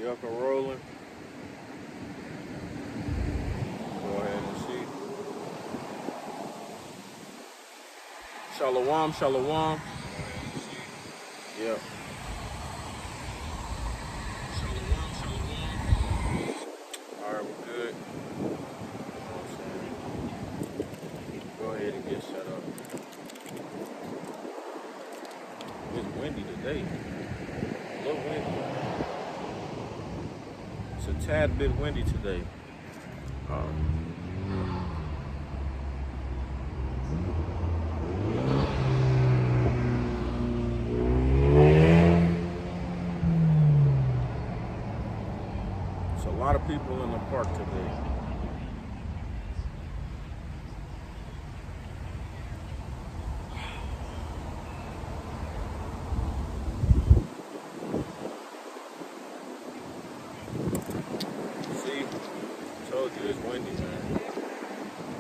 Yucca rolling. Go ahead and see. Shalom, shalom. Yep. Shalom, shalom. Alright, we're good. You know what I'm saying? Go ahead and get set up. It's windy today. A little windy. It's a tad bit windy today. It's a lot of people in the park today. See, told you it's windy, man.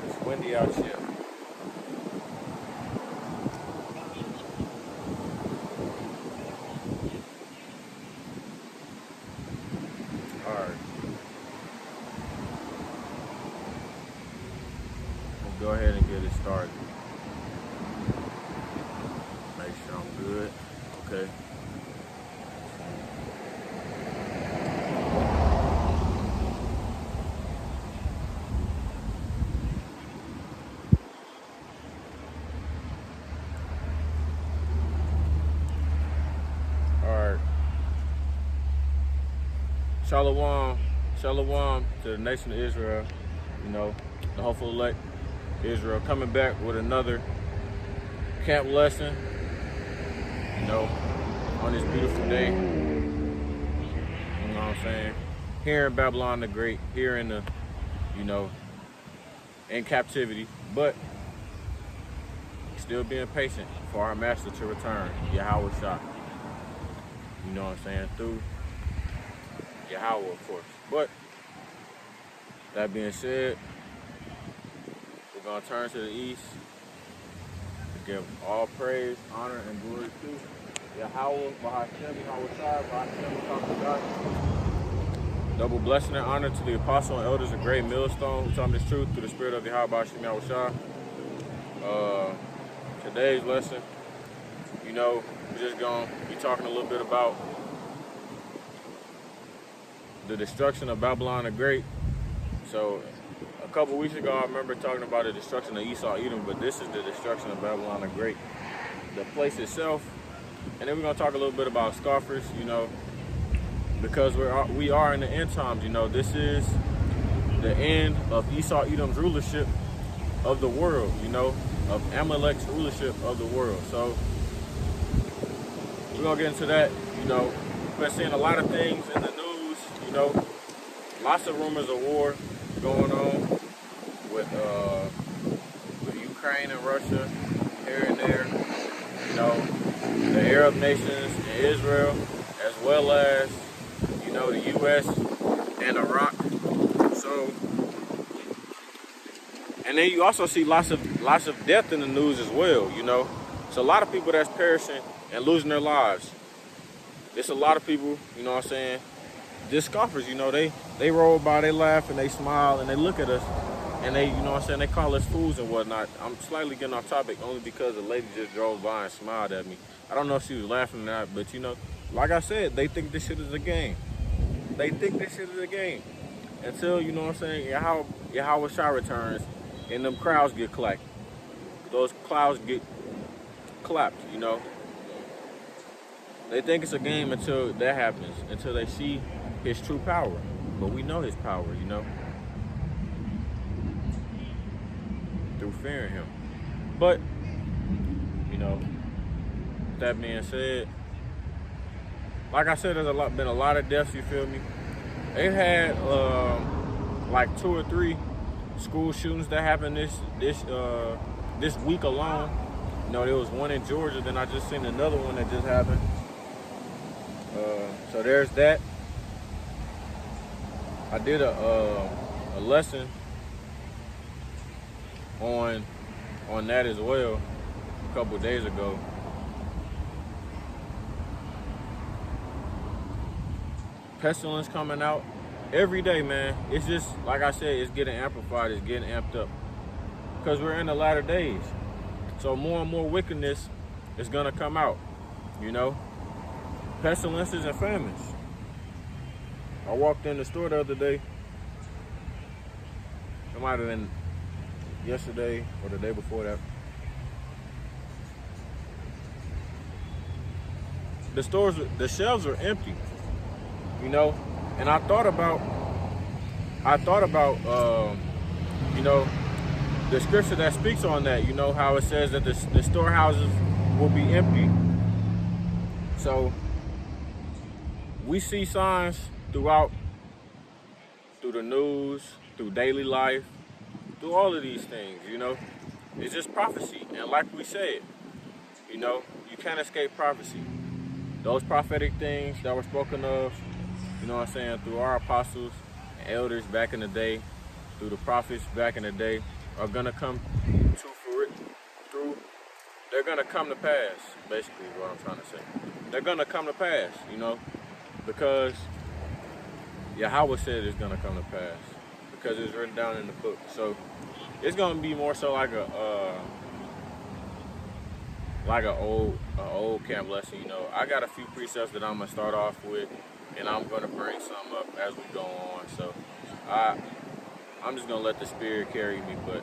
It's windy out here. All right. We'll go ahead and get it started. Make sure I'm good. Okay. All right. Shalom, shalom to the nation of Israel. You know, the hopeful elect Israel coming back with another camp lesson. You know, on this beautiful day. You know what I'm saying? Here in Babylon the Great, here in the, you know, in captivity, but still being patient for our master to return, Yahweh Shah. You know what I'm saying? Through Yahweh, of course. But that being said, we're gonna turn to the east to give all praise, honor, and glory to Yahweh, Bahashem, Yahweh Shai, Bahashem, God. Double blessing and honor to the apostle and elders of Great Millstone who taught me this truth through the spirit of Yahweh, Bahashem, Yahweh Shai. Today's lesson, you know, we're just gonna be talking a little bit about the destruction of Babylon the Great. So a couple weeks ago, I remember talking about the destruction of Esau, Edom, but this is the destruction of Babylon the Great, the place itself. And then we're gonna talk a little bit about scoffers, you know, because we are in the end times. You know, this is the end of Esau, Edom's rulership of the world. You know, of Amalek's rulership of the world. So we're gonna get into that. You know, we're seeing a lot of things in the news. You know, lots of rumors of war going on with Ukraine and Russia here and there. You know, the Arab nations and Israel, as well as, you know, the U.S. and Iraq. So, and then you also see lots of death in the news as well. You know, it's a lot of people that's perishing and losing their lives. It's a lot of people, you know what I'm saying, just scoffers, you know, they roll by, they laugh and they smile and they look at us and they, you know what I'm saying, they call us fools and whatnot. I'm slightly getting off topic only because the lady just drove by and smiled at me. I don't know if she was laughing or not, but you know, like I said, they think this shit is a game. They think this shit is a game. Until, you know what I'm saying, Yahweh Shai returns and them crowds get clapped. Those clouds get clapped, you know. They think it's a game until that happens, until they see his true power. But we know his power, you know, through fearing him. But, you know, with that being said, like I said, there's been a lot of deaths, you feel me? They had like 2 or 3 school shootings that happened this week alone. You know, there was one in Georgia, then I just seen another one that just happened. So there's that. I did a lesson on that as well a couple of days ago. pestilence coming out every day, man. It's just, like I said, it's getting amplified, it's getting amped up. Because we're in the latter days. So more and more wickedness is going to come out, you know. Pestilences and famines. I walked in the store the other day. It might have been yesterday or the day before that. The shelves are empty, you know. And I thought about, you know, the scripture that speaks on that, you know, how it says that the storehouses will be empty. So we see signs through the news, through daily life, through all of these things, you know. It's just prophecy. And like we said, you know, you can't escape prophecy. Those prophetic things that were spoken of, you know what I'm saying, through our apostles and elders back in the day, through the prophets back in the day, are gonna come they're gonna come to pass, basically is what I'm trying to say. They're gonna come to pass, you know, because Yahweh said it's gonna come to pass, because it's written down in the book. So it's gonna be more so like an old camp lesson, you know. I got a few precepts that I'm gonna start off with, and I'm gonna bring some up as we go on. So I'm just gonna let the Spirit carry me, but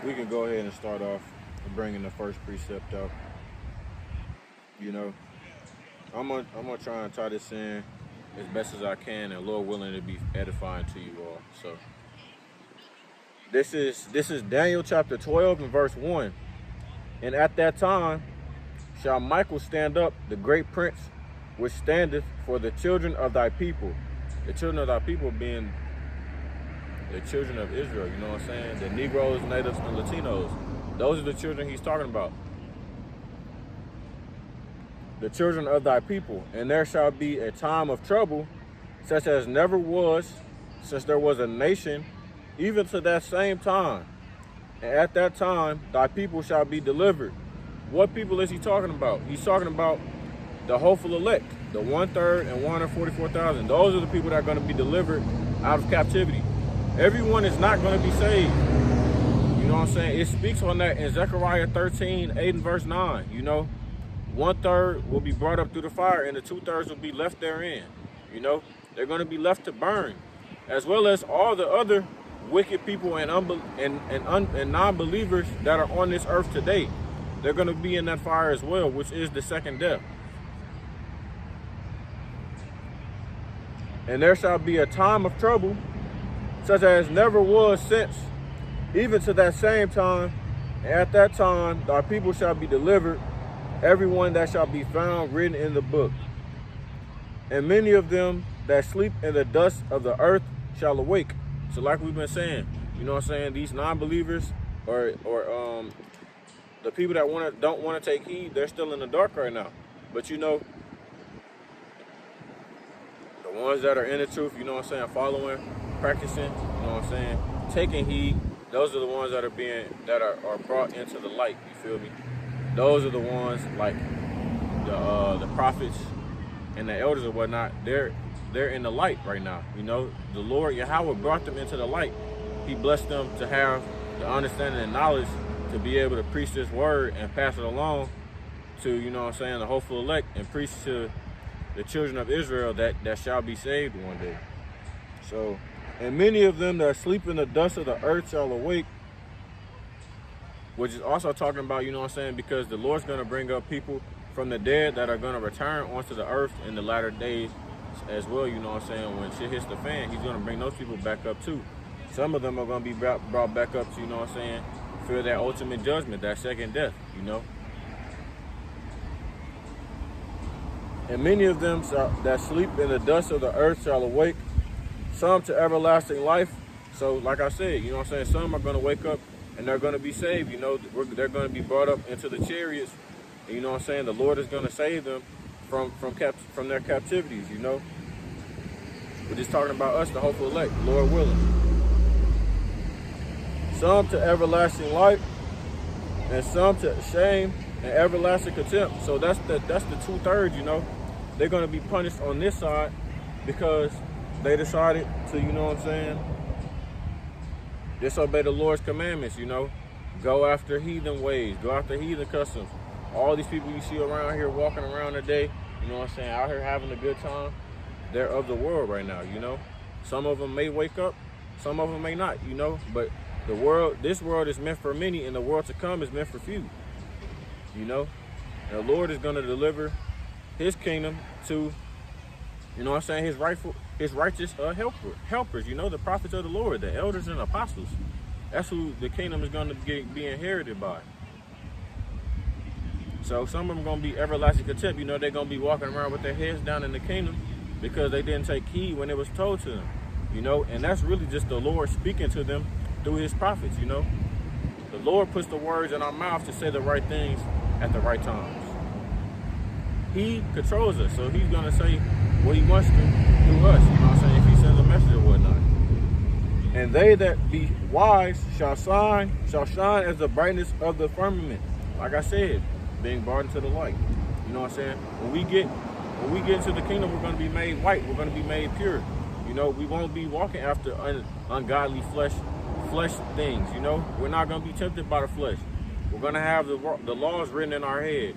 we can go ahead and start off with bringing the first precept out. You know, I'm gonna try and tie this in as best as I can, and Lord willing, to be edifying to you all. So this is Daniel chapter 12 and verse 1. And at that time shall Michael stand up, the great prince, which standeth for the children of thy people. The children of thy people being the children of Israel, you know what I'm saying? The Negroes, natives, and Latinos. Those are the children he's talking about. The children of thy people. And there shall be a time of trouble, such as never was since there was a nation, even to that same time. And at that time, thy people shall be delivered. What people is he talking about? He's talking about the hopeful elect, the 1/3 and 144,000. Those are the people that are going to be delivered out of captivity. Everyone is not going to be saved. You know what I'm saying? It speaks on that in Zechariah 13, 8 and verse 9. You know, 1/3 will be brought up through the fire, and the 2/3 will be left therein. You know, they're going to be left to burn, as well as all the other wicked people and non-believers that are on this earth today. They're going to be in that fire as well, which is the second death. And there shall be a time of trouble, such as never was since, even to that same time. And at that time, thy people shall be delivered, everyone that shall be found written in the book. And many of them that sleep in the dust of the earth shall awake. So like we've been saying, you know what I'm saying, these non-believers or the people that don't want to take heed, they're still in the dark right now. But you know, the ones that are in the truth, you know what I'm saying, following, practicing, you know what I'm saying, taking heed, those are the ones that are brought into the light, you feel me? Those are the ones like the prophets and the elders or whatnot, they're in the light right now. You know, the Lord Yahweh brought them into the light. He blessed them to have the understanding and knowledge to be able to preach this word and pass it along to, you know what I'm saying, the hopeful elect, and preach to the children of Israel that shall be saved one day. So, and many of them that sleep in the dust of the earth shall awake, which is also talking about, you know what I'm saying, because the Lord's going to bring up people from the dead that are going to return onto the earth in the latter days as well, you know what I'm saying. When shit hits the fan, he's going to bring those people back up too. Some of them are going to be brought back up to, you know what I'm saying, for that ultimate judgment, that second death, you know. And many of them that sleep in the dust of the earth shall awake, some to everlasting life. So like I said, you know what I'm saying, some are going to wake up and they're going to be saved, you know. They're going to be brought up into the chariots, and, you know what I'm saying, the Lord is going to save them from their captivities, you know. We're just talking about us, the hopeful elect, Lord willing. Some to everlasting life, and some to shame and everlasting contempt. So that's the 2/3, you know. they're going to be punished on this side because they decided to, you know what I'm saying, disobey the Lord's commandments, you know. Go after heathen ways, go after heathen customs. All these people you see around here walking around today, you know what I'm saying, out here having a good time, they're of the world right now, you know. Some of them may wake up, some of them may not, you know, but the world, this world is meant for many, and the world to come is meant for few, you know. The Lord is going to deliver his kingdom to, you know what I'm saying, his righteous helpers, you know, the prophets of the Lord, the elders and apostles. That's who the kingdom is going to be inherited by. So some of them going to be everlasting contempt. You know, they're going to be walking around with their heads down in the kingdom because they didn't take heed when it was told to them, you know. And that's really just the Lord speaking to them through his prophets, you know. The Lord puts the words in our mouth to say the right things at the right times. He controls us, so he's going to say what he wants to through us, you know what I'm saying, if he sends a message or whatnot. And they that be wise shall shine as the brightness of the firmament. Like I said, being brought into the light. You know what I'm saying? When we get into the kingdom, we're going to be made white. We're going to be made pure. You know, we won't be walking after ungodly flesh things. You know, we're not going to be tempted by the flesh. We're going to have the laws written in our head.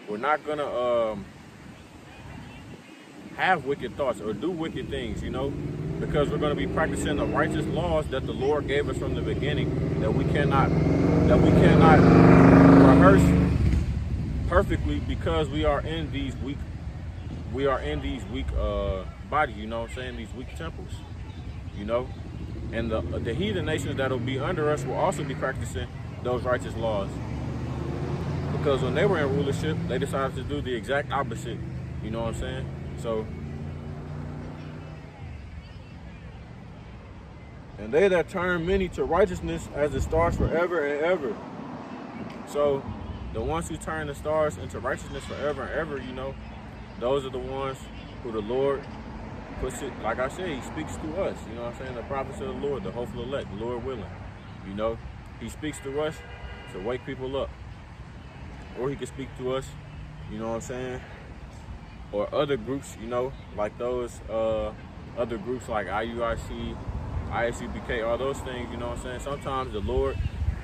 We're not going to have wicked thoughts or do wicked things, you know, because we're going to be practicing the righteous laws that the Lord gave us from the beginning, that we cannot rehearse perfectly because we are in these weak bodies, you know what I'm saying, these weak temples, you know. And the heathen nations that will be under us will also be practicing those righteous laws, because when they were in rulership, they decided to do the exact opposite, you know what I'm saying. So, and they that turn many to righteousness as the stars forever and ever. So the ones who turn the stars into righteousness forever and ever, you know, those are the ones who the Lord puts it, like I said, he speaks to us, you know what I'm saying, the prophets of the Lord, the hopeful elect, the Lord willing, you know. He speaks to us to wake people up, or he can speak to us, you know what I'm saying, or other groups, you know, like those other groups like IUIC, ISUBK, all those things, you know what I'm saying. Sometimes the Lord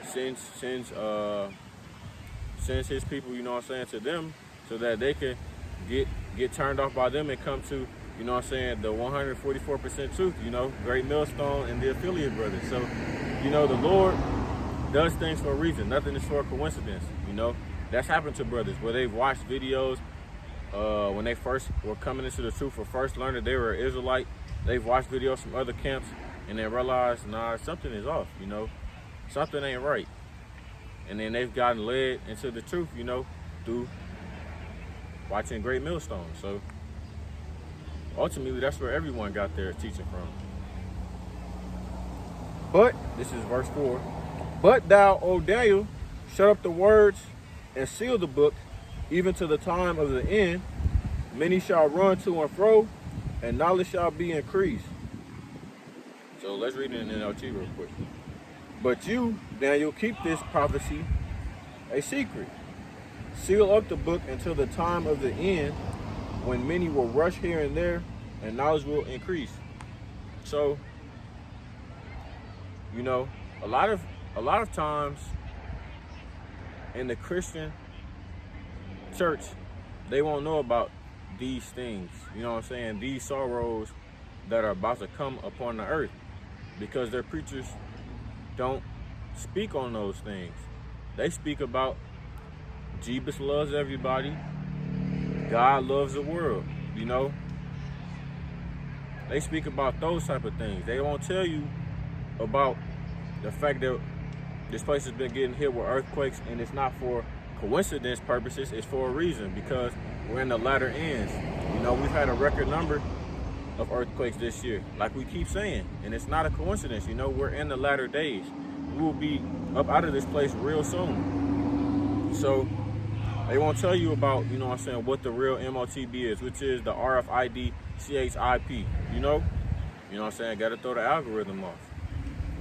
sends his people, you know what I'm saying, to them so that they can get turned off by them and come to, you know what I'm saying, the 144% truth, you know, Great Millstone and the Affiliate Brothers. So, you know, the Lord does things for a reason. Nothing is for a coincidence, you know. That's happened to brothers where they've watched videos when they first were coming into the truth or first learned that they were an Israelite. They've watched videos from other camps and then realized, nah, something is off, you know. Something ain't right. And then they've gotten led into the truth, you know, through watching Great Millstone. So ultimately, that's where everyone got their teaching from. But, this is verse 4. But thou, O Daniel, shut up the words and seal the book, even to the time of the end. Many shall run to and fro, and knowledge shall be increased. So let's read it in NLT real quick. But you, Daniel, keep this prophecy a secret. Seal up the book until the time of the end, when many will rush here and there, and knowledge will increase. So, you know, a lot of times in the Christian church, they won't know about these things, you know what I'm saying, these sorrows that are about to come upon the earth, because their preachers don't speak on those things. They speak about Jesus loves everybody, God loves the world, you know. They speak about those type of things. They won't tell you about the fact that this place has been getting hit with earthquakes, and it's not for coincidence purposes, it's for a reason, because we're in the latter ends. You know, we've had a record number of earthquakes this year, like we keep saying, and it's not a coincidence. You know, we're in the latter days. We will be up out of this place real soon. So they won't tell you about, you know what I'm saying, what the real MOTB is, which is the RFID CHIP, you know what I'm saying, gotta throw the algorithm off.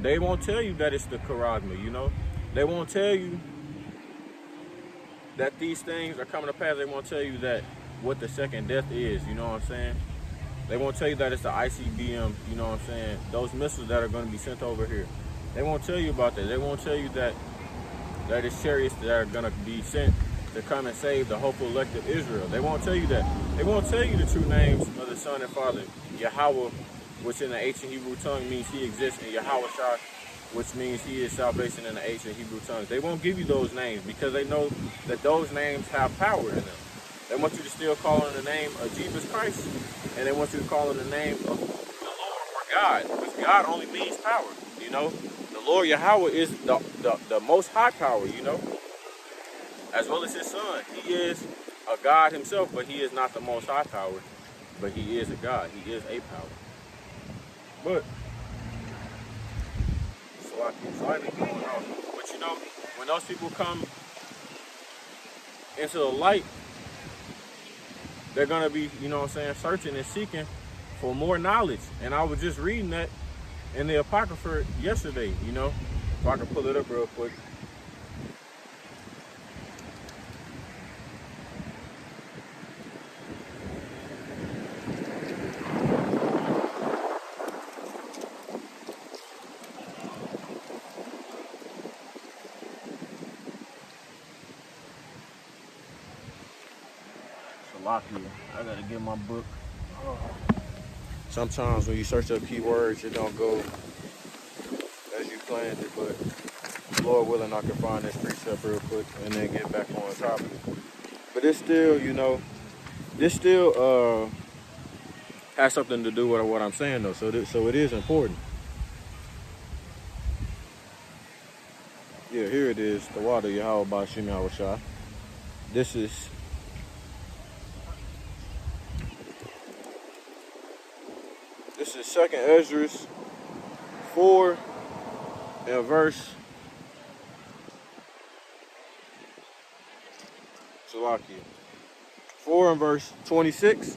They won't tell you that it's the charisma, you know. They won't tell you that these things are coming to pass. They won't tell you that what the second death is, you know what I'm saying? They won't tell you that it's the ICBM, you know what I'm saying? Those missiles that are going to be sent over here. They won't tell you about that. They won't tell you that it's chariots that are going to be sent to come and save the hopeful elect of Israel. They won't tell you that. They won't tell you the true names of the Son and Father. Yahweh, which in the ancient Hebrew tongue means he exists, and Yahweh Shah, which means he is salvation in the ancient Hebrew tongues. They won't give you those names because they know that those names have power in them. They want you to still call on the name of Jesus Christ, and they want you to call on the name of the Lord or God, because God only means power, you know. The Lord Yahweh is the most high power, you know, as well as his son. He is a God himself, but he is not the most high power, but he is a God. He is a power. But slightly going off. But you know, when those people come into the light, they're gonna be, you know what I'm saying, searching and seeking for more knowledge. And I was just reading that in the Apocrypha yesterday, you know. If I can pull it up real quick. I gotta get my book. Sometimes when you search up keywords, it don't go as you planned it, but Lord willing, I can find this precept real quick and then get back on topic. But it's still, you know, this still has something to do with what I'm saying though. So it is important. Yeah, here it is. The water Yahweh Bashim Yahushua. This is Second Ezra 4 and verse Salakia. 4 and verse 26.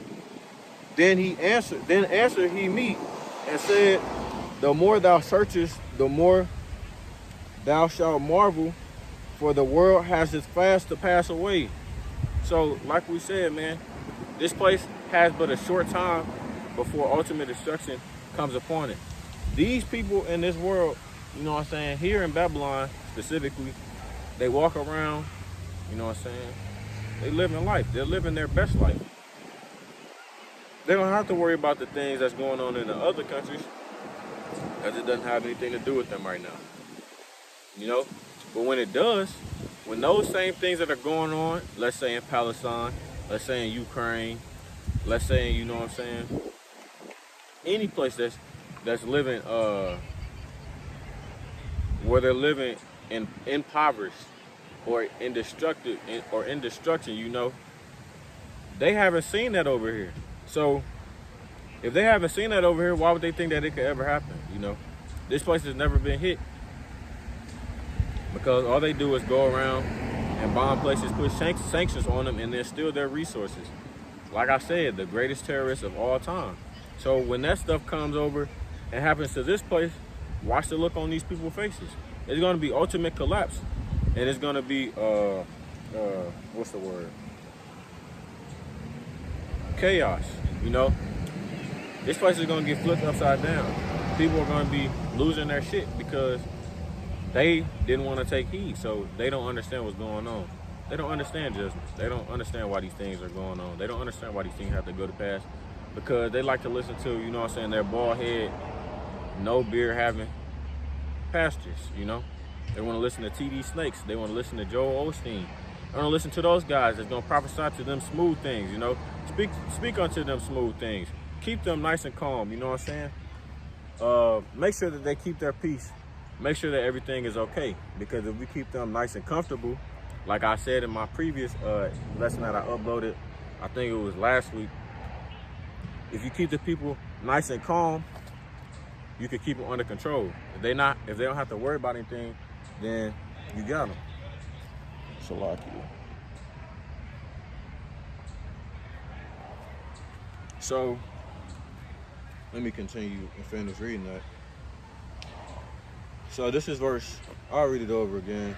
Then answered he me and said, the more thou searchest, the more thou shalt marvel, for the world has its fast to pass away. So, like we said, man, this place has but a short time before ultimate destruction comes upon it. These people in this world, you know what I'm saying, here in Babylon specifically, they walk around, you know what I'm saying, they living life. They're living their best life. They don't have to worry about the things that's going on in the other countries because it doesn't have anything to do with them right now. You know? But when it does, when those same things that are going on, let's say in Palestine, let's say in Ukraine, let's say, you know what I'm saying, any place that's living where they're living in impoverished or in destruction, you know, they haven't seen that over here. So if they haven't seen that over here, why would they think that it could ever happen? You know, this place has never been hit because all they do is go around and bomb places, put sanctions on them, and then steal their resources. Like I said, the greatest terrorists of all time. So when that stuff comes over and happens to this place, watch the look on these people's faces. It's going to be ultimate collapse. And it's going to be, what's the word? Chaos, you know? This place is going to get flipped upside down. People are going to be losing their shit because they didn't want to take heed. So they don't understand what's going on. They don't understand judgments. They don't understand why these things are going on. They don't understand why these things have to go to pass. Because they like to listen to, you know what I'm saying, their bald head, no beer having pastors, you know. They want to listen to T.D. Snakes. They want to listen to Joel Osteen. They want to listen to those guys that's going to prophesy to them smooth things, you know. Speak unto them smooth things. Keep them nice and calm, you know what I'm saying. Make sure that they keep their peace. Make sure that everything is okay. Because if we keep them nice and comfortable, like I said in my previous lesson that I uploaded, I think it was last week, if you keep the people nice and calm, you can keep them under control. If they don't have to worry about anything, then you got them. Salakia. So let me continue and finish reading that. So this is verse. I'll read it over again.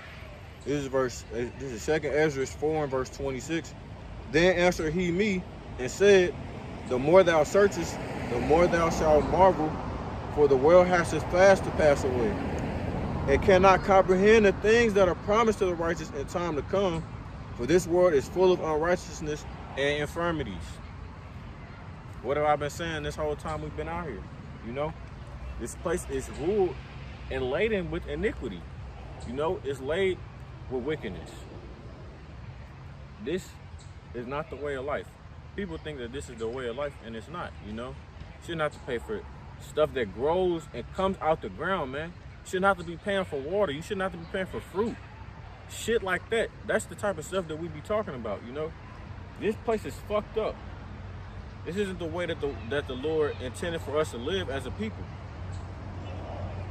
This is 2nd Ezra 4 and verse 26. Then answered he me and said, the more thou searchest, the more thou shalt marvel, for the world has its fast to pass away. It cannot comprehend the things that are promised to the righteous in time to come, for this world is full of unrighteousness and infirmities. What have I been saying this whole time we've been out here? You know, this place is ruled and laden with iniquity. You know, it's laid with wickedness. This is not the way of life. People think that this is the way of life, and it's not, you know. You shouldn't have to pay for stuff that grows and comes out the ground, man. You shouldn't have to be paying for water. You shouldn't have to be paying for fruit. Shit like that. That's the type of stuff that we be talking about, you know. This place is fucked up. This isn't the way that the Lord intended for us to live as a people.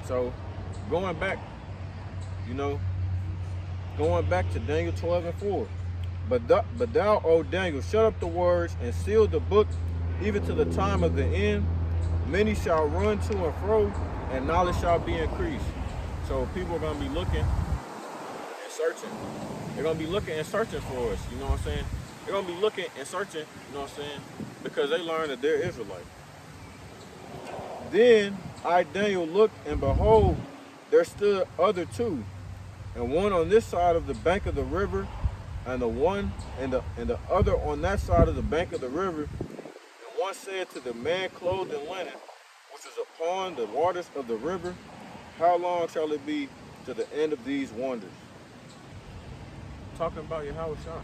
So, going back, you know, going back to Daniel 12:4. But thou, O Daniel, shut up the words and seal the book, even to the time of the end. Many shall run to and fro, and knowledge shall be increased. So people are going to be looking and searching. They're going to be looking and searching for us, you know what I'm saying? They're going to be looking and searching, you know what I'm saying? Because they learned that they're Israelite. Then I, Daniel, looked, and behold, there stood other two, and one on this side of the bank of the river, and the other on that side of the bank of the river. And one said to the man clothed in linen, which was upon the waters of the river, how long shall it be to the end of these wonders? Talking about Yahweh Shah.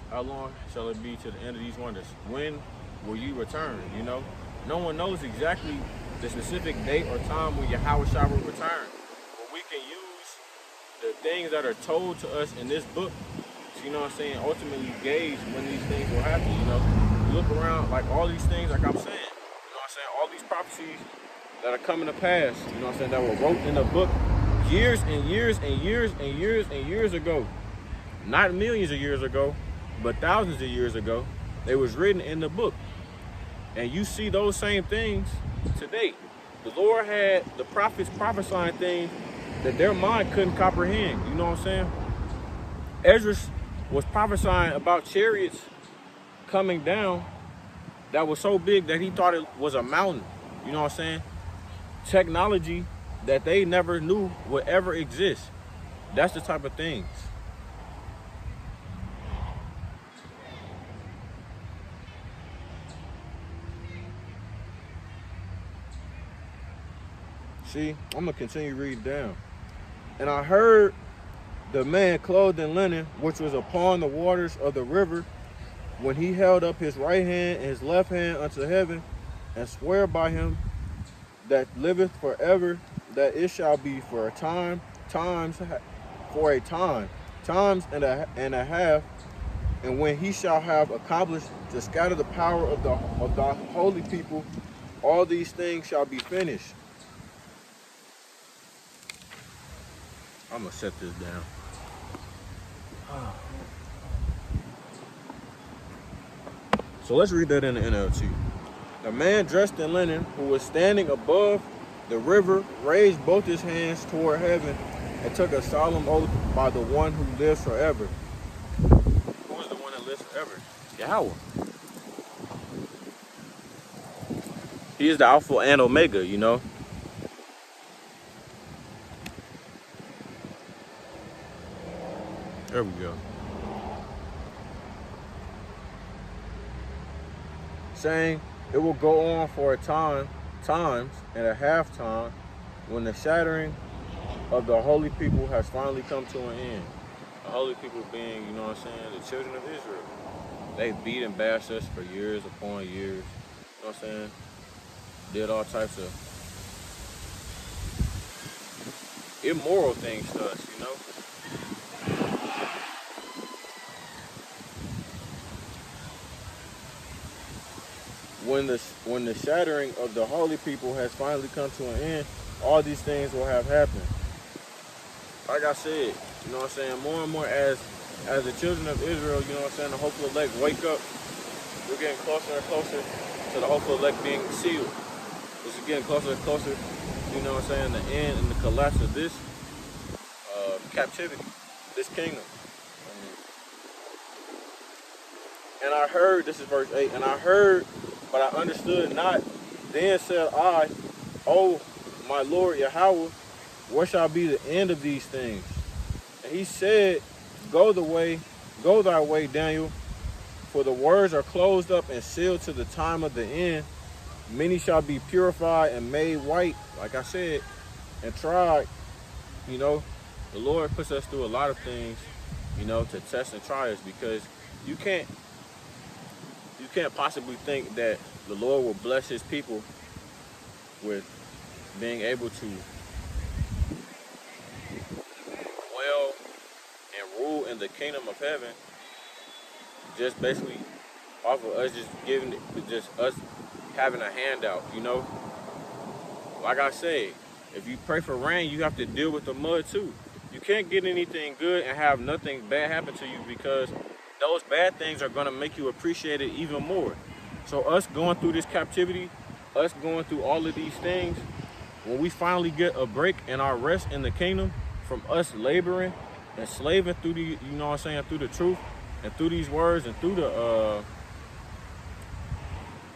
How long shall it be to the end of these wonders? When will you return? You know, no one knows exactly the specific date or time when Yahweh Shah will return. But we can use the things that are told to us in this book, you know what I'm saying, ultimately gauge when these things will happen, you know. You look around, like all these things, like I'm saying, you know what I'm saying, all these prophecies that are coming to pass, you know what I'm saying, that were wrote in a book years and years and years and years and years ago. Not millions of years ago, but thousands of years ago. They was written in the book. And you see those same things today. The Lord had the prophets prophesying things that their mind couldn't comprehend, you know what I'm saying? Ezra was prophesying about chariots coming down that was so big that he thought it was a mountain. You know what I'm saying? Technology that they never knew would ever exist. That's the type of things. See, I'm going to continue reading down. And I heard the man clothed in linen, which was upon the waters of the river, when he held up his right hand and his left hand unto heaven, and swear by him that liveth forever, that it shall be for a time, times and a half, and when he shall have accomplished to scatter the power of the holy people, all these things shall be finished. I'm gonna set this down. So let's read that in the NLT. The man dressed in linen, who was standing above the river, raised both his hands toward heaven and took a solemn oath by the one who lives forever. Who is the one that lives forever? Yahweh. He is the Alpha and Omega, you know. There we go. Saying, it will go on for a times and a half time, when the shattering of the holy people has finally come to an end. The holy people being, you know what I'm saying, the children of Israel. They beat and bashed us for years upon years. You know what I'm saying? Did all types of immoral things to us, you know? When the shattering of the holy people has finally come to an end, all these things will have happened. Like I said, you know what I'm saying, more and more as the children of Israel, you know what I'm saying, the hopeful elect wake up, we're getting closer and closer to the hopeful elect being sealed. It's getting closer and closer, you know what I'm saying, the end and the collapse of this captivity, this kingdom. I heard, this is verse 8, and I heard, but I understood not. Then said I, O my Lord Yahweh, what shall be the end of these things? And he said, go thy way, Daniel, for the words are closed up and sealed to the time of the end. Many shall be purified and made white, like I said, and tried. You know, the Lord puts us through a lot of things, you know, to test and try us, because you can't possibly think that the Lord will bless his people with being able to dwell and rule in the kingdom of heaven just basically off of us just us having a handout, you know. Like I said, if you pray for rain, you have to deal with the mud too. You can't get anything good and have nothing bad happen to you, because those bad things are going to make you appreciate it even more. So us going through this captivity, us going through all of these things, when we finally get a break in our rest in the kingdom from us laboring and slaving through the, you know what I'm saying, through the truth and through these words and through the,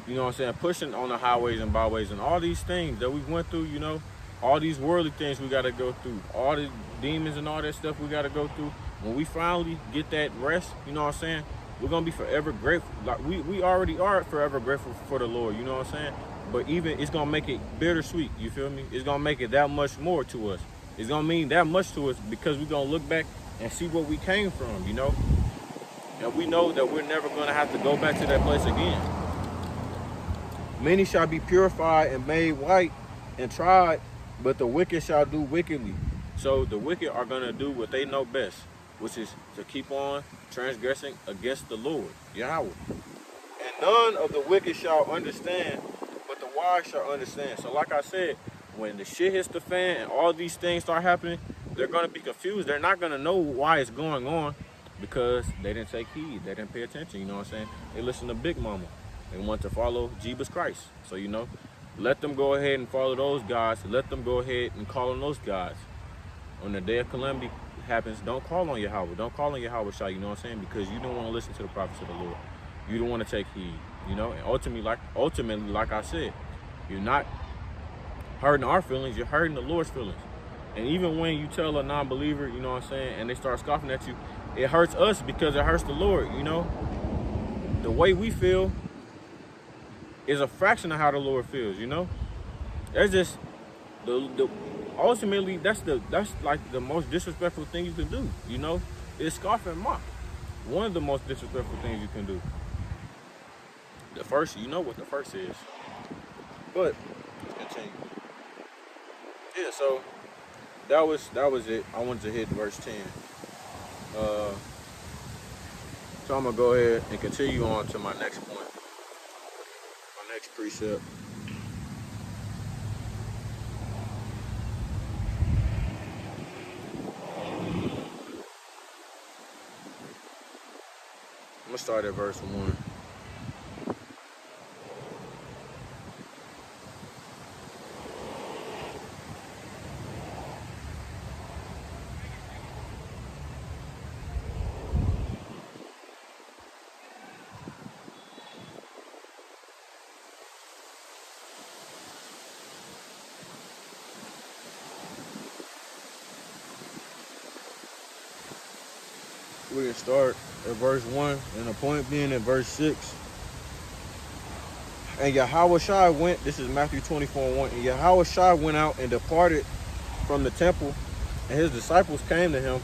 you know what I'm saying, pushing on the highways and byways and all these things that we went through, you know, all these worldly things we got to go through, all the demons and all that stuff we got to go through. When we finally get that rest, you know what I'm saying, we're going to be forever grateful. Like we already are forever grateful for the Lord, you know what I'm saying? But even it's going to make it bittersweet, you feel me? It's going to make it that much more to us. It's going to mean that much to us, because we're going to look back and see where we came from, you know? And we know that we're never going to have to go back to that place again. Many shall be purified and made white and tried, but the wicked shall do wickedly. So the wicked are going to do what they know best, which is to keep on transgressing against the Lord, Yahweh. And none of the wicked shall understand, but the wise shall understand. So like I said, when the shit hits the fan and all these things start happening, they're going to be confused. They're not going to know why it's going on, because they didn't take heed. They didn't pay attention, you know what I'm saying? They listen to Big Mama. They want to follow Jesus Christ. So, you know, let them go ahead and follow those guys. Let them go ahead and call on those guys. When the day of calamity happens, don't call on Yahweh. Don't call on Yahweh Shah, you know what I'm saying? Because you don't want to listen to the prophets of the Lord. You don't want to take heed, you know? And ultimately, like I said, you're not hurting our feelings, you're hurting the Lord's feelings. And even when you tell a non-believer, you know what I'm saying, and they start scoffing at you, it hurts us because it hurts the Lord, you know? The way we feel is a fraction of how the Lord feels, you know? That's just ultimately that's like the most disrespectful thing you can do, you know? Is scoff and mock. One of the most disrespectful things you can do. The first, you know what the first is. But let's continue. Yeah, so that was it. I wanted to hit verse 10. So I'm gonna go ahead and continue on to my next point. My next precept. I'm gonna start at verse 1. We can start at verse 1, and the point being at verse 6. And Yahweh Shai went, this is Matthew 24:1, and Yahweh Shai went out and departed from the temple, and his disciples came to him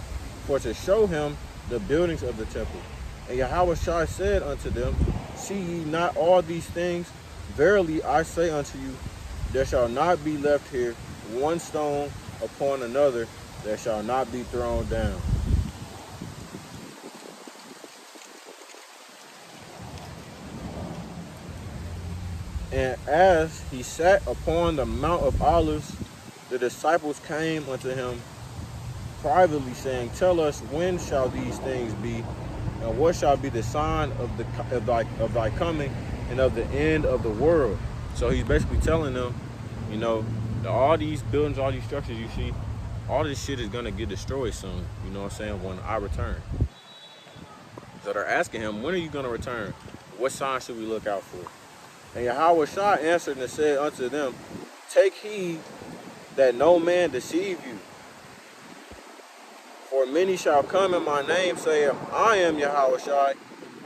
for to show him the buildings of the temple. And Yahweh Shai said unto them, see ye not all these things? Verily I say unto you, there shall not be left here one stone upon another that shall not be thrown down. And as he sat upon the Mount of Olives, the disciples came unto him privately, saying, tell us, when shall these things be, and what shall be the sign of thy coming and of the end of the world? So he's basically telling them, you know, that all these buildings, all these structures you see, all this shit is gonna get destroyed soon. You know what I'm saying? When I return. So they're asking him, when are you going to return? What sign should we look out for? And Yahweh Shah answered and said unto them, take heed that no man deceive you. For many shall come in my name, saying, I am Yahweh Shai,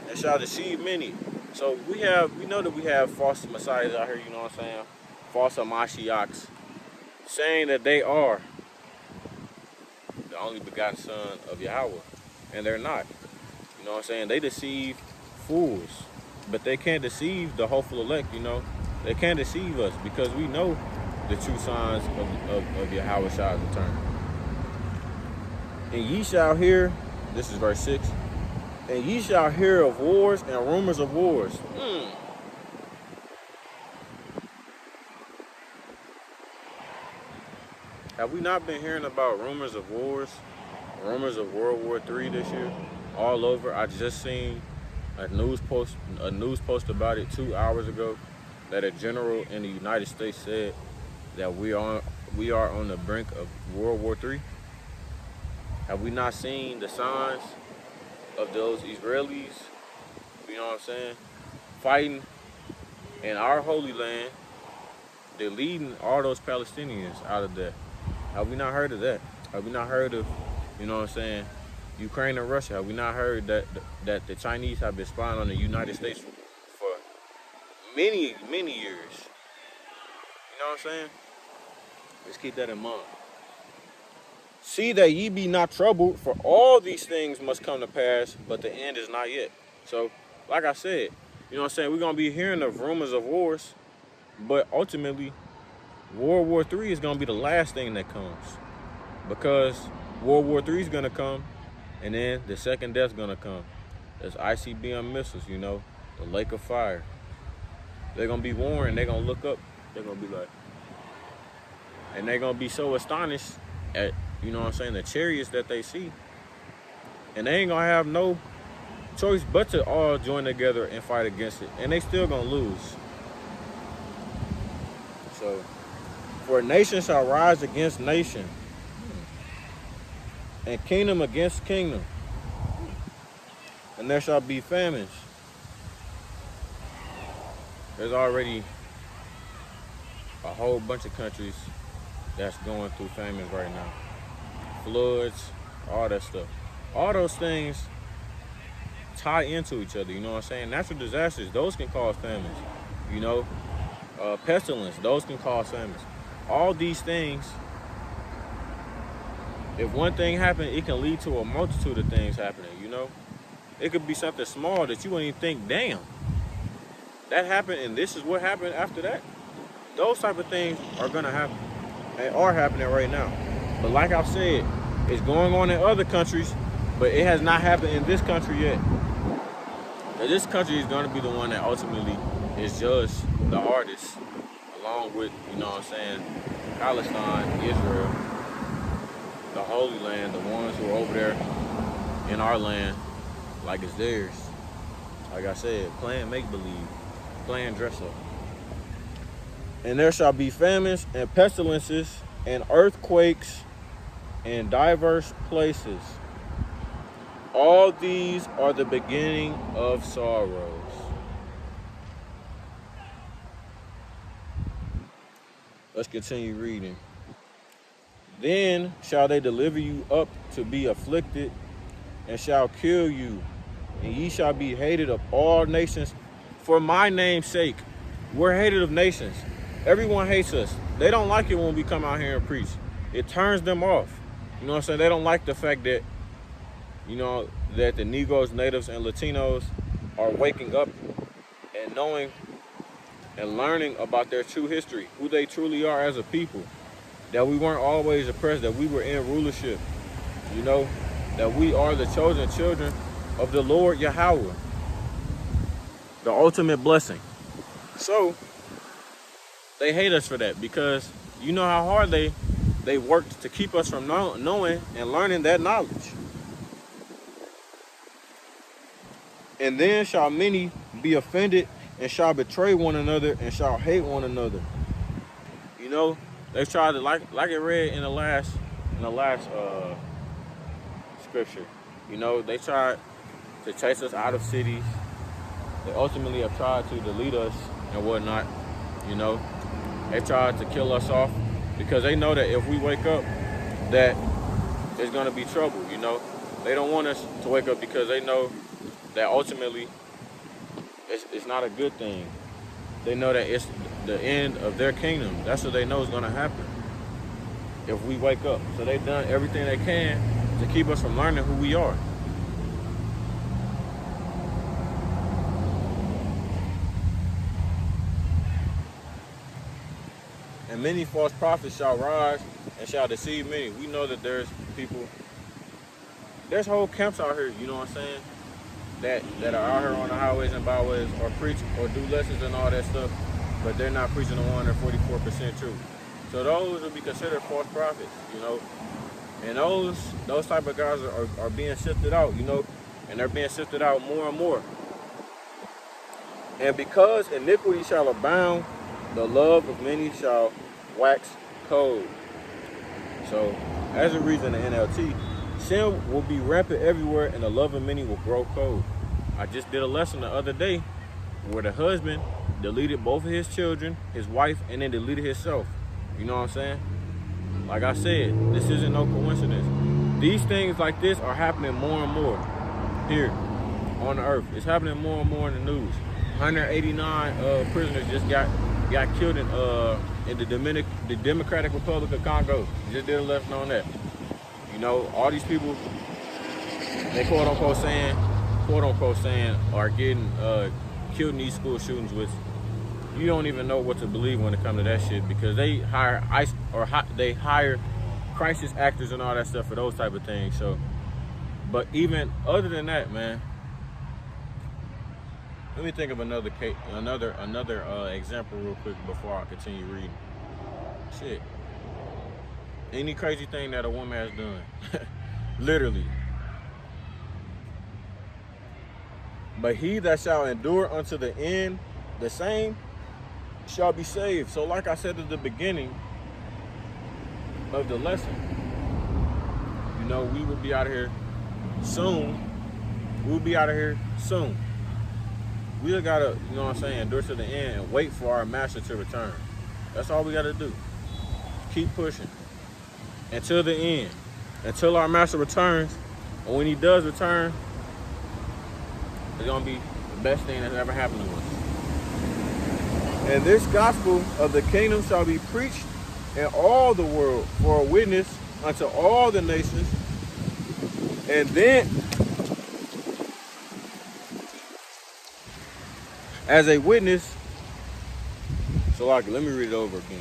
and shall deceive many. So we know that we have false messiahs out here, you know what I'm saying? False Mashiachs, saying that they are the only begotten son of Yahweh. And they're not. You know what I'm saying? They deceive fools. But they can't deceive the hopeful elect, you know? They can't deceive us because we know the true signs of Yahweh Shai's return. And ye shall hear, this is verse 6, and ye shall hear of wars and rumors of wars. Have we not been hearing about rumors of wars, rumors of World War III this year, all over? I just seen a news post about it 2 hours ago, that a general in the United States said that we are on the brink of World War III. Have we not seen the signs of those Israelis, you know what I'm saying, fighting in our holy land, deleting all those Palestinians out of there? Have we not heard of that? Have we not heard of, you know what I'm saying, Ukraine and Russia? Have we not heard that the Chinese have been spying on the United States for many, many years? You know what I'm saying? Let's keep that in mind. See that ye be not troubled, for all these things must come to pass, but the end is not yet. So, like I said, you know what I'm saying, we're going to be hearing of rumors of wars, but ultimately, World War III is going to be the last thing that comes. Because World War III is going to come, and then the second death's going to come. There's ICBM missiles, you know, the lake of fire. They're going to be warned, they're going to look up, they're going to be like, and they're going to be so astonished at, you know what I'm saying, the chariots that they see. And they ain't going to have no choice but to all join together and fight against it. And they still going to lose. So, for nation shall rise against nation, and kingdom against kingdom. And there shall be famines. There's already a whole bunch of countries that's going through famines right now. Floods, all that stuff. All those things tie into each other, you know what I'm saying? Natural disasters, those can cause famines. You know, pestilence, those can cause famines. All these things, if one thing happens, it can lead to a multitude of things happening, you know? It could be something small that you wouldn't even think, damn, that happened and this is what happened after that. Those type of things are gonna happen and are happening right now. But like I've said, it's going on in other countries, but it has not happened in this country yet. Now, this country is gonna be the one that ultimately is judged the hardest, along with, you know what I'm saying, Palestine, Israel, the Holy Land, the ones who are over there in our land like it's theirs. Like I said, playing make-believe, playing dress-up. And there shall be famines and pestilences and earthquakes in diverse places. All these are the beginning of sorrows. Let's continue reading. Then shall they deliver you up to be afflicted, and shall kill you, and ye shall be hated of all nations for my name's sake. We're hated of nations. Everyone hates us. They don't like it when we come out here and preach. It turns them off. You know what I'm saying? They don't like the fact that, you know, that the Negroes, Natives, and Latinos are waking up and knowing and learning about their true history, who they truly are as a people, that we weren't always oppressed, that we were in rulership, you know, that we are the chosen children of the Lord Yahweh, the ultimate blessing. So they hate us for that, because you know how hard they worked to keep us from knowing and learning that knowledge. And then shall many be offended, and shall betray one another, and shall hate one another. You know, they tried to, like it read in the last scripture. You know, they tried to chase us out of cities. They ultimately have tried to delete us and whatnot. You know, they tried to kill us off because they know that if we wake up, that there's gonna be trouble. You know, they don't want us to wake up because they know that ultimately it's not a good thing. They know that it's the end of their kingdom. That's what they know is gonna happen if we wake up. So they've done everything they can to keep us from learning who we are. And many false prophets shall rise and shall deceive many. We know that there's whole camps out here, you know what I'm saying, that are out here on the highways and byways or preach or do lessons and all that stuff, but they're not preaching the 144% truth. So those would be considered false prophets, you know. And those type of guys are being sifted out, you know, and they're being sifted out more and more. And because iniquity shall abound, the love of many shall wax cold. So, as a reason, the NLT, sin will be rampant everywhere and the love of many will grow cold. I just did a lesson the other day where the husband deleted both of his children, his wife, and then deleted himself. You know what I'm saying? Like I said, this isn't no coincidence. These things like this are happening more and more here on the earth. It's happening more and more in the news. 189 prisoners just got killed in the Democratic Republic of Congo. Just did a lesson on that. You know, all these people, they quote unquote saying, are getting killed in these school shootings, which you don't even know what to believe when it comes to that shit, because they hire they hire crisis actors and all that stuff for those type of things. So, but even other than that, man, let me think of another case, another example real quick before I continue reading. Shit. Any crazy thing that a woman has done. Literally. But he that shall endure unto the end, the same shall be saved. So like I said at the beginning of the lesson, you know, we will be out of here soon. We'll be out of here soon. We just gotta, you know what I'm saying, endure to the end and wait for our master to return. That's all we gotta do. Keep pushing until the end, until our master returns. And when he does return, it's gonna be the best thing that's ever happened to us. And this gospel of the kingdom shall be preached in all the world for a witness unto all the nations, and then as a witness. So like, let me read it over again.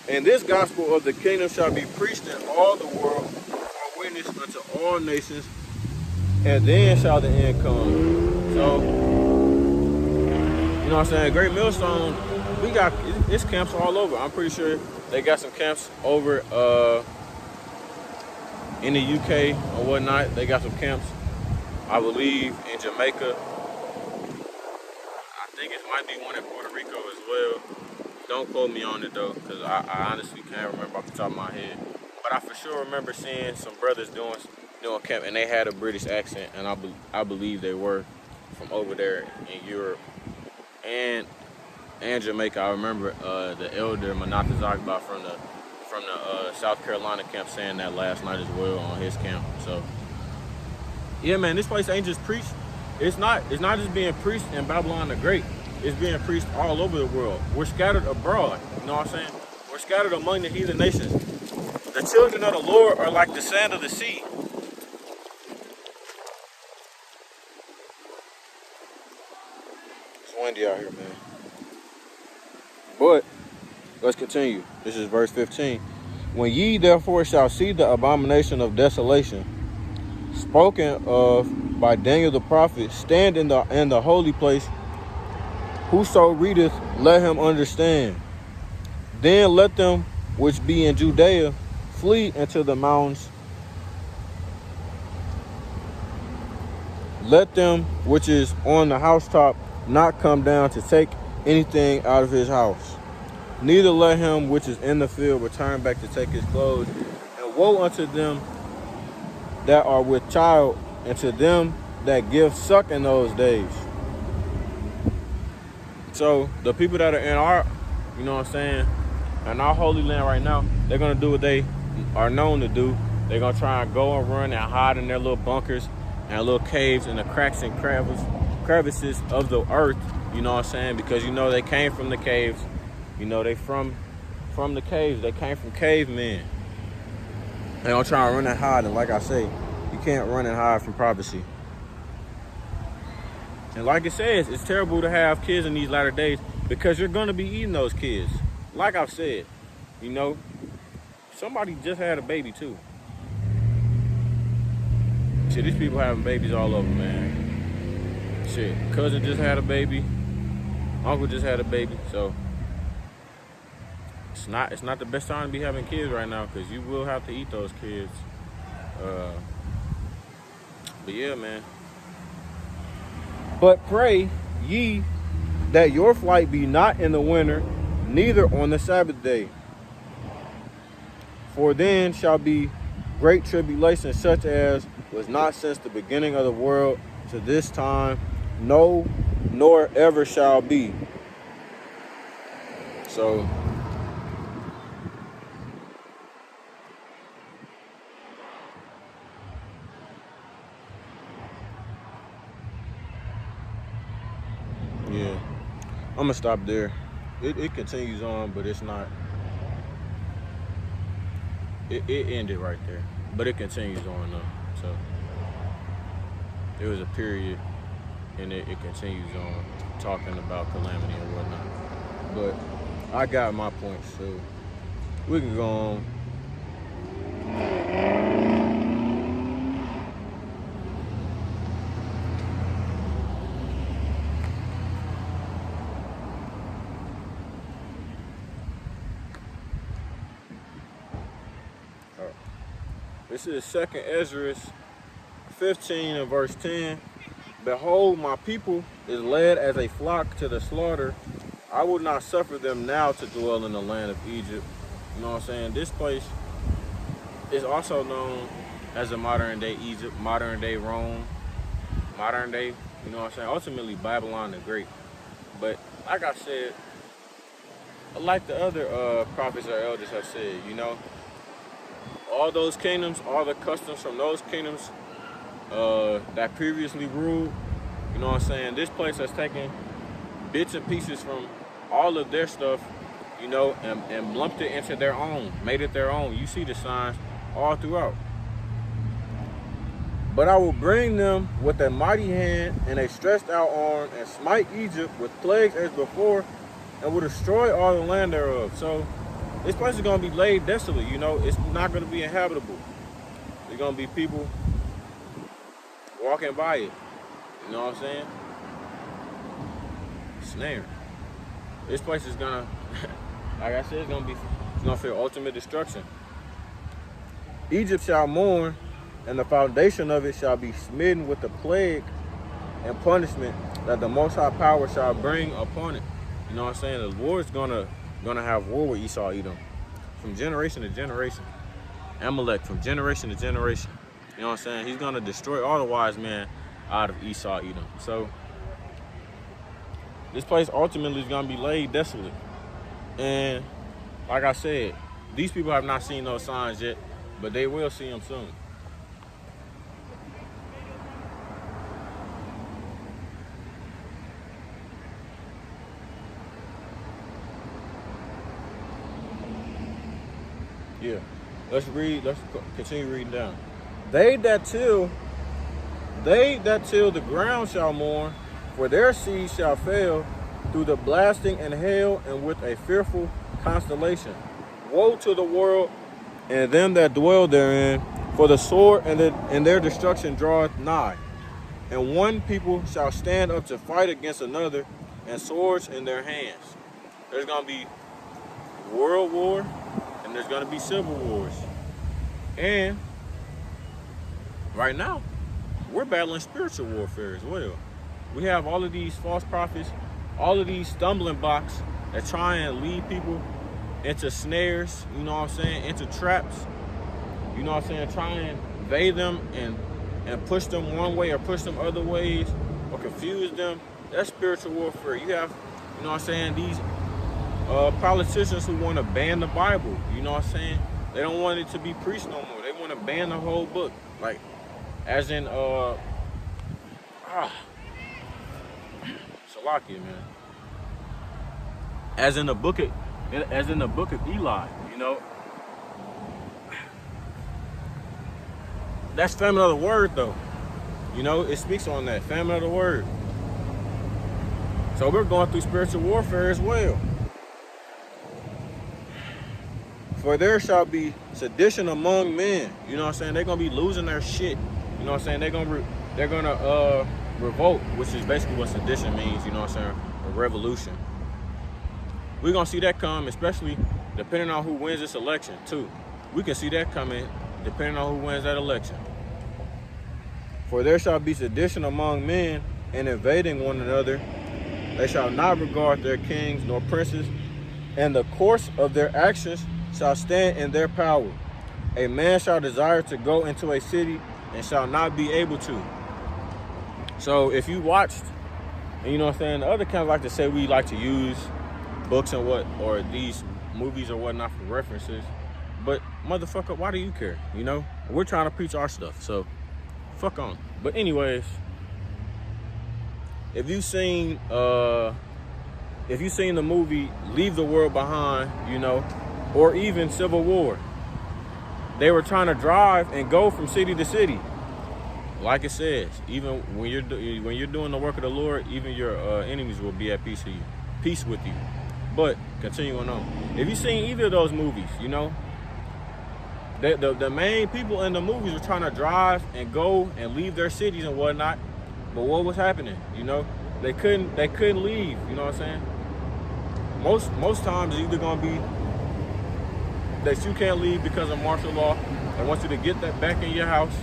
And this gospel of the kingdom shall be preached in all the world for a witness unto all nations, and then shall the end come. So, you know what I'm saying? Great Millstone, it's camps all over. I'm pretty sure they got some camps over in the UK or whatnot. They got some camps, I believe, in Jamaica. I think it might be one in Puerto Rico as well. Don't quote me on it though, because I honestly can't remember off the top of my head. But I for sure remember seeing some brothers doing camp, and they had a British accent, and I believe they were from over there in Europe and Jamaica. I remember the elder Manata Zagba from the South Carolina camp saying that last night as well on his camp. So yeah, man, this place ain't just preached. It's not just being preached in Babylon the Great. It's being preached all over the world. We're scattered abroad. You know what I'm saying? We're scattered among the heathen nations. The children of the Lord are like the sand of the sea. It's windy out here, man. But let's continue. This is verse 15. When ye therefore shall see the abomination of desolation, spoken of by Daniel the prophet, stand in the holy place, whoso readeth, let him understand. Then let them which be in Judea flee into the mountains. Let them which is on the housetop not come down to take anything out of his house. Neither let him which is in the field return back to take his clothes. And woe unto them that are with child, and to them that gift suck in those days. So the people that are in our, you know what I'm saying, in our holy land right now, they're gonna do what they are known to do. They're gonna try and go and run and hide in their little bunkers and little caves in the cracks and crevices of the earth, you know what I'm saying? Because you know they came from the caves. You know they from the caves. They came from cavemen. They're gonna try and run and hide, and like I say, you can't run and hide from prophecy. And like it says, it's terrible to have kids in these latter days because you're gonna be eating those kids. Like I've said, you know, somebody just had a baby too. Shit, these people having babies all over, man. Shit, cousin just had a baby, uncle just had a baby, so it's not the best time to be having kids right now because you will have to eat those kids. But yeah, man. But pray ye that your flight be not in the winter, neither on the Sabbath day. For then shall be great tribulation, such as was not since the beginning of the world to this time, no, nor ever shall be. So, yeah, I'm gonna stop there. It continues on, but it's not. It ended right there, but it continues on though. So there was a period, and it continues on talking about calamity and whatnot. But I got my point, so we can go on. This is 2nd Ezra 15 and verse 10. Behold, my people is led as a flock to the slaughter. I will not suffer them now to dwell in the land of Egypt. You know what I'm saying? This place is also known as the modern day Egypt, modern day Rome, modern day, you know what I'm saying? Ultimately Babylon the Great. But like I said, like the other prophets or elders have said, you know, all those kingdoms, all the customs from those kingdoms that previously ruled, you know what I'm saying? This place has taken bits and pieces from all of their stuff, you know, and lumped it into their own, made it their own. You see the signs all throughout. But I will bring them with a mighty hand and a stretched out arm and smite Egypt with plagues as before and will destroy all the land thereof. So this place is going to be laid desolate, you know. It's not going to be inhabitable. There's going to be people walking by it. You know what I'm saying? Snare. This place is going to, like I said, it's going to feel ultimate destruction. Egypt shall mourn, and the foundation of it shall be smitten with the plague and punishment that the Most High Power shall bring upon it. You know what I'm saying? The Lord's gonna have war with Esau Edom from generation to generation. Amalek from generation to generation. You know what I'm saying? He's gonna destroy all the wise men out of Esau Edom. So this place ultimately is gonna be laid desolate. And like I said, these people have not seen those signs yet, but they will see them soon. Yeah, let's continue reading down. They that till the ground shall mourn, for their seed shall fail through the blasting and hail and with a fearful constellation. Woe to the world and them that dwell therein, for the sword and their destruction draweth nigh. And one people shall stand up to fight against another, and swords in their hands. There's going to be world war, and there's going to be civil wars. And right now, we're battling spiritual warfare as well. We have all of these false prophets, all of these stumbling blocks that try and lead people into snares, you know what I'm saying, into traps, you know what I'm saying, try and evade them and and push them one way or push them other ways or confuse them, that's spiritual warfare. You have, you know what I'm saying, these politicians who want to ban the Bible, you know what I'm saying? They don't want it to be preached no more. They want to ban the whole book. Like, as in, Salakia, man. As in the book of Eli, you know. That's famine of the word, though. You know, it speaks on that, famine of the word. So we're going through spiritual warfare as well. For there shall be sedition among men. You know what I'm saying? They're gonna be losing their shit. You know what I'm saying? They're gonna revolt, which is basically what sedition means. You know what I'm saying? A revolution. We're gonna see that come, especially depending on who wins this election too. We can see that coming depending on who wins that election. For there shall be sedition among men, and invading one another. They shall not regard their kings nor princes, and the course of their actions shall stand in their power. A man shall desire to go into a city and shall not be able to. So if you watched, and you know what I'm saying, the other kind of like to say we like to use books and or these movies or whatnot for references, but motherfucker, why do you care? You know, we're trying to preach our stuff, so fuck on. But anyways, if you've seen the movie Leave the World Behind, you know, or even Civil War, they were trying to drive and go from city to city. Like it says, even when you're doing the work of the Lord, even your enemies will be at peace with you. But continuing on, if you've seen either of those movies, you know, the main people in the movies were trying to drive and go and leave their cities and whatnot. But what was happening? You know, they couldn't leave. You know what I'm saying? Most times it's either gonna be that you can't leave because of martial law. They want you to get that back in your house,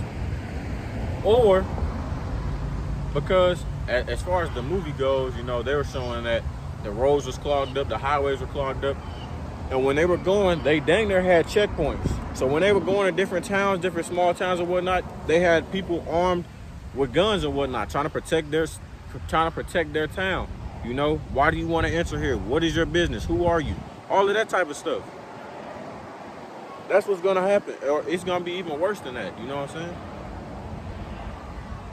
or because as far as the movie goes, you know, they were showing that the roads was clogged up, the highways were clogged up, and when they were going, they dang near had checkpoints. So when they were going to different towns, different small towns and whatnot, they had people armed with guns and whatnot, trying to protect their town. You know, why do you want to enter here? What is your business? Who are you? All of that type of stuff. That's what's gonna happen, or it's gonna be even worse than that. You know what I'm saying?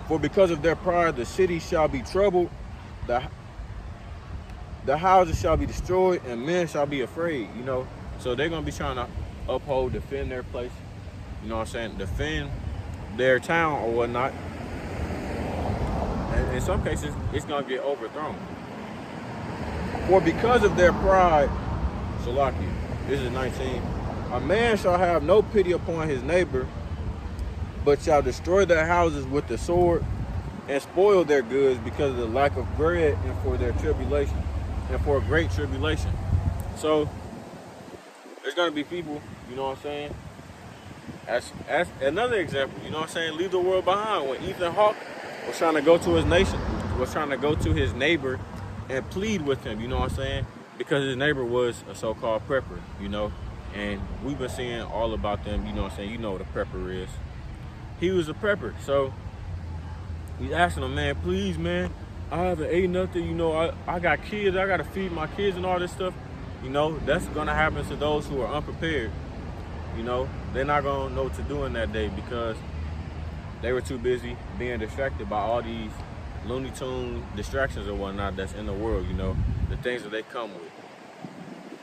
For because of their pride, the city shall be troubled, the houses shall be destroyed, and men shall be afraid. You know, so they're gonna be trying to defend their place. You know what I'm saying? Defend their town or whatnot. And in some cases, it's gonna get overthrown. For because of their pride, Salakia, this is 19. A man shall have no pity upon his neighbor, but shall destroy their houses with the sword and spoil their goods because of the lack of bread and for their tribulation and for a great tribulation. So there's gonna be people, you know what I'm saying? As another example, you know what I'm saying? Leave the World Behind. When Ethan Hawke was trying to go to his neighbor and plead with him, you know what I'm saying? Because his neighbor was a so-called prepper, you know? And we've been seeing all about them, you know what I'm saying? You know what a prepper is. He was a prepper, so he's asking him, man, please, man, I haven't ate nothing, you know, I got kids, I gotta feed my kids and all this stuff. You know, that's gonna happen to those who are unprepared. You know, they're not gonna know what to do in that day because they were too busy being distracted by all these Looney Tune distractions or whatnot that's in the world, you know, the things that they come with,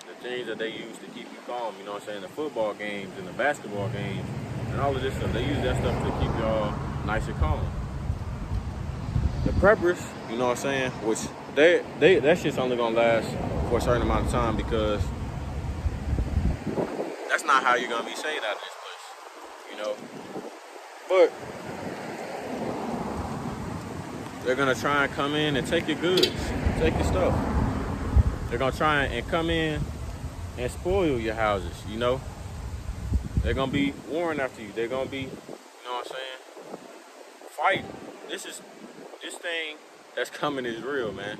the things that they use to keep you calm, you know what I'm saying, the football games and the basketball games and all of this stuff. They use that stuff to keep y'all nice and calm. The preppers, you know what I'm saying, which that shit's only gonna last for a certain amount of time because that's not how you're gonna be saved out of this place, you know. But they're gonna try and come in and take your goods, take your stuff. They're gonna try and come in and spoil your houses, you know. They're gonna be warring after you. They're gonna be, you know what I'm saying, fighting. This thing that's coming is real, man.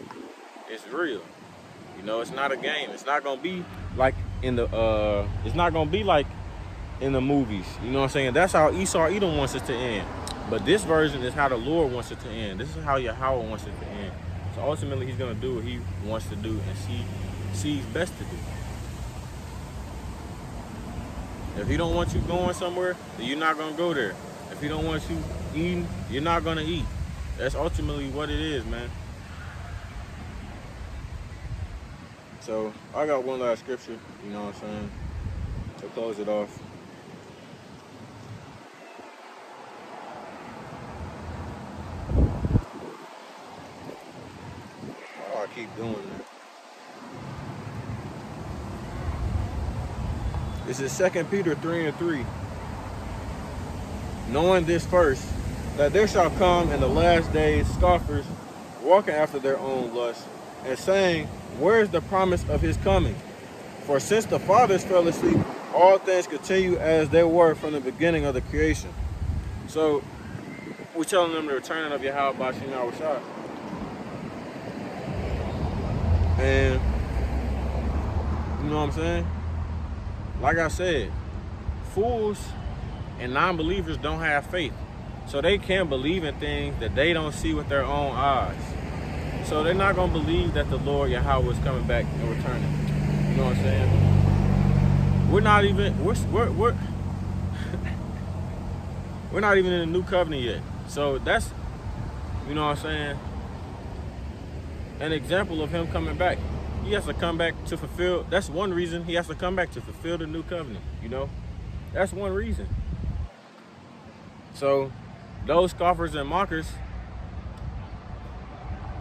It's real. You know, it's not a game. It's not gonna be like in the movies. You know what I'm saying? That's how Esau Edom wants it to end. But this version is how the Lord wants it to end. This is how Yahweh wants it to end. So ultimately, he's going to do what he wants to do and sees best to do. If he don't want you going somewhere, then you're not going to go there. If he don't want you eating, you're not going to eat. That's ultimately what it is, man. So I got one last scripture, you know what I'm saying, to close it off. Oh, I keep doing that. This is 2 Peter 3:3. Knowing this first, that there shall come in the last days scoffers, walking after their own lusts, and saying, where is the promise of his coming? For since the fathers fell asleep, all things continue as they were from the beginning of the creation. So we're telling them the returning of Yahweh Bashim Yahushua. And you know what I'm saying? Like I said, fools and non-believers don't have faith. So they can't believe in things that they don't see with their own eyes. So they're not going to believe that the Lord Yahweh is coming back and returning. You know what I'm saying? We're not even we're not even in the new covenant yet. So that's, you know what I'm saying, an example of him coming back. He has to come back to fulfill. That's one reason he has to come back, to fulfill the new covenant. You know, that's one reason. So those scoffers and mockers,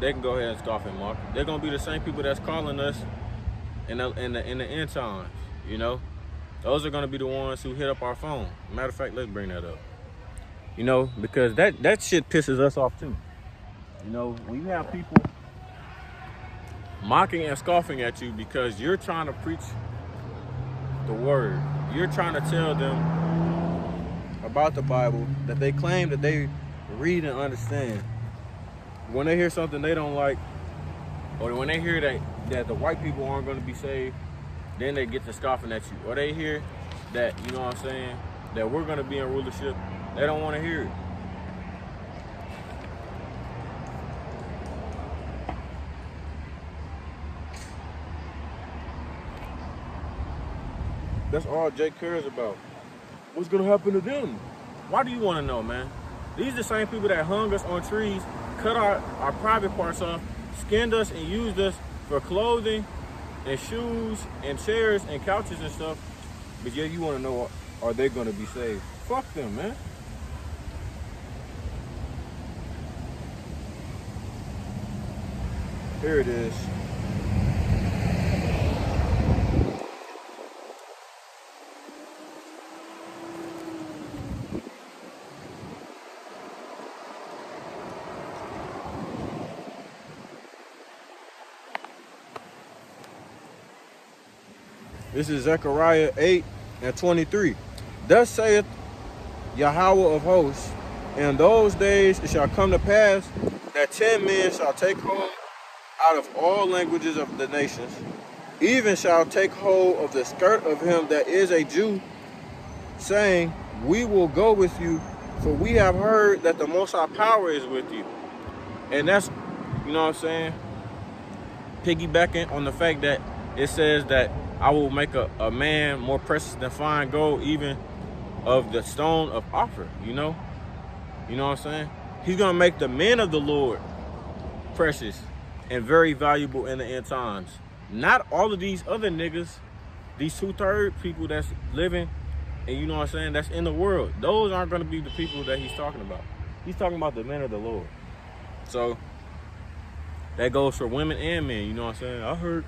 they can go ahead and scoff and mock. They're gonna be the same people that's calling us in the end times. You know, those are gonna be the ones who hit up our phone. Matter of fact, let's bring that up. You know, because that shit pisses us off too. You know, when you have people mocking and scoffing at you because you're trying to preach the word, you're trying to tell them about the Bible that they claim that they read and understand. When they hear something they don't like, or when they hear that the white people aren't going to be saved, then they get to scoffing at you. Or they hear that, you know what I'm saying, that we're going to be in rulership, they don't want to hear it. That's all Jake cares about. What's going to happen to them? Why do you want to know, man? These are the same people that hung us on trees, cut our private parts off, skinned us and used us for clothing and shoes and chairs and couches and stuff. But yeah, you want to know, are they going to be saved? Fuck them, man. Here it is. This is Zechariah 8:23. Thus saith Yahweh of hosts, in those days it shall come to pass that 10 men shall take hold out of all languages of the nations, even shall take hold of the skirt of him that is a Jew, saying, we will go with you, for we have heard that the Most High power is with you. And that's, you know what I'm saying, piggybacking on the fact that it says that I will make a man more precious than fine gold, even of the stone of Ophir, you know? You know what I'm saying? He's going to make the men of the Lord precious and very valuable in the end times. Not all of these other niggas, these 2/3 people that's living, and you know what I'm saying, that's in the world. Those aren't going to be the people that he's talking about. He's talking about the men of the Lord. So that goes for women and men, you know what I'm saying?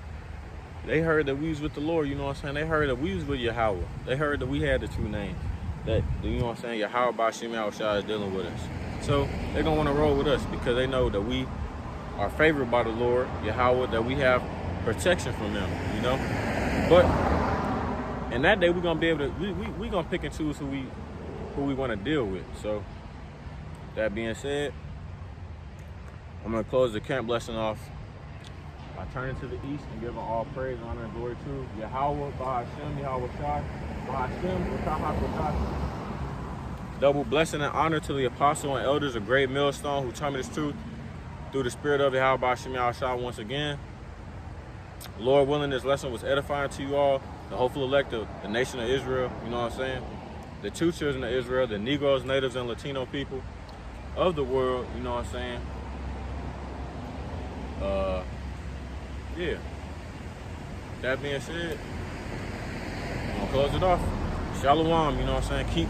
They heard that we was with the Lord, you know what I'm saying? They heard that we was with Yahweh. They heard that we had the true names. That, you know what I'm saying, Yahweh Bashim Yahushua is dealing with us. So they're going to want to roll with us because they know that we are favored by the Lord, Yahweh, that we have protection from them, you know? But in that day, we're going to be able to, we going to pick and choose who we want to deal with. So that being said, I'm going to close the camp blessing off. I turn it to the east and give them all praise, honor, and glory to Yahweh, Bahashem, Yahweh Shai, Bahashem, Utaha Kotaha. Double blessing and honor to the apostle and elders of Great Millstone who taught me this truth through the spirit of the Yahweh Shem Shah once again. Lord willing, this lesson was edifying to you all, the hopeful elect of the nation of Israel, you know what I'm saying? The two children of Israel, the Negroes, Natives, and Latino people of the world, you know what I'm saying? Yeah. That being said, I'm gonna close it off. Shalom, you know what I'm saying?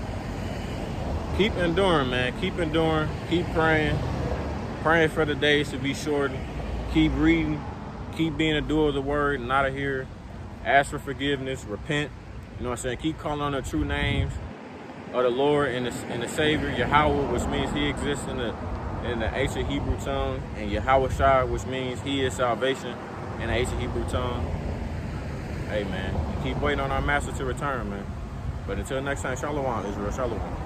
Keep enduring, man. Keep enduring. Keep praying. Praying for the days to be shortened. Keep reading. Keep being a doer of the word, not a hearer. Ask for forgiveness. Repent. You know what I'm saying? Keep calling on the true names of the Lord and the Savior, Yahweh, which means He exists in the ancient Hebrew tongue, and Yahweh Shai, which means He is salvation in the ancient Hebrew tongue. Hey, man, keep waiting on our Master to return, man. But until next time, Shalom, Israel, Shalom.